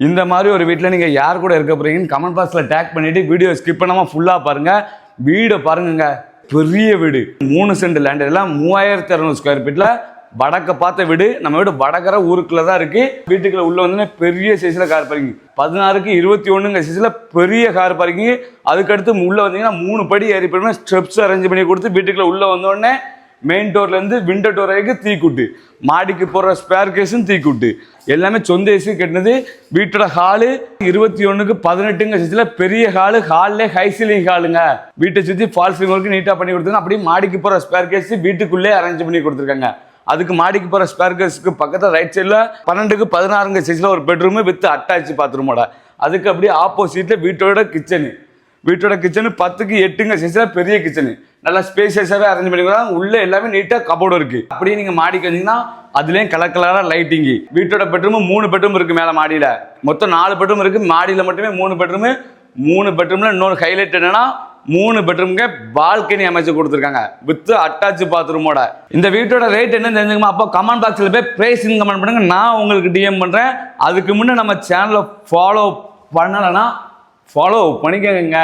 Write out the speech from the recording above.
இந்த மாதிரி ஒரு வீட்டில் நீங்கள் யார் கூட இருக்க போறீங்கன்னு கமெண்ட் பாக்ஸில் டேக் பண்ணிவிட்டு வீடியோ ஸ்கிப் பண்ணாமல் ஃபுல்லாக பாருங்கள். வீடை பாருங்க, பெரிய வீடு, 3 சென்ட் லேண்ட், எல்லாம் 3600 ஸ்கொயர் ஃபீட்டில் வடக்க பார்த்த வீடு. நம்ம வீடு வடக்கரை ஊருக்குள்ள தான் இருக்கு. வீட்டுக்குள்ள உள்ள வந்து பெரிய சைஸ்ல கார் பார்க்கிங், 16க்கு 21 சைஸ்ல பெரிய கார் பார்க்கிங். அதுக்கடுத்து உள்ள வந்தீங்கன்னா 3 படி ஏறி போய் ஸ்டெப்ஸ் அரேஞ்ச் பண்ணி கொடுத்து வீட்டுக்குள்ள உள்ள வந்தோடனே மெயின் டோர்ல இருந்து விண்டோ டோர் வரைக்கும் தீக்கூட்டு, மாடிக்கு போற ஸ்பேர் கேஸும் தீக்கூட்டு, எல்லாமே சொந்த ஏசி கட்டினது. வீட்டோட ஹாலு 21க்கு 18 சைஸ்ல பெரிய ஹாலு. ஹால்லே ஹை சீலிங் ஹாலுங்க. வீட்டை சுற்றி ஃபால் சீலிங் ஒர்க்கு நீட்டா பண்ணி கொடுத்துருங்க. அப்படியே மாடிக்கு போற ஸ்பேர் கேஸ் வீட்டுக்குள்ளே அரேஞ்ச் பண்ணி கொடுத்துருக்காங்க. அதுக்கு மாடிக்கு போற ஸ்பேர் கேஸ்க்கு பக்கத்தில் ரைட் சைடில் 12க்கு 16 சைஸ்ல ஒரு பெட்ரூம் வித் அட்டாச் பாத்ரூமோட. அதுக்கு அப்படியே ஆப்போசிட்ல வீட்டோட கிச்சனு. வீட்டோட கிச்சனு 10க்கு 8 சைஸ்ல பெரிய கிச்சனு, நல்லா ஸ்பேசியஸாவே அரேஞ்ச் பண்ணிக்கலாம். உள்ள எல்லாமே நீட்டா கபோர்டு இருக்கு. அப்படியே நீங்க மாடிக்கு வந்தீங்கன்னா அதுலயும் கலர் கலரா லைட்டிங். வீட்டோட பெட்ரூம் 3 பெட்ரூம் இருக்கு. மேல மாடியில மொத்தம் 4 பெட்ரூம் இருக்கு. மாடியில மட்டுமே 3 பெட்ரூம். 3 பெட்ரூம்ல இன்னொரு ஹைலைட் என்னன்னா 3 பெட்ரூம்க்கு பால்கனி அமைச்சு கொடுத்துருக்காங்க வித் அட்டாச் பாத்ரூமோட. இந்த வீட்டோட ரேட் என்ன தெரிஞ்சுக்கமா? அப்போ கமெண்ட் பாக்ஸ்ல போய் பிரைஸிங் கமெண்ட் பண்ணுங்க, நான் உங்களுக்கு டிஎம் பண்றேன். அதுக்கு முன்னே நம்ம சேனலை ஃபாலோ பண்ணலைன்னா ஃபாலோ பண்ணிக்கோங்க.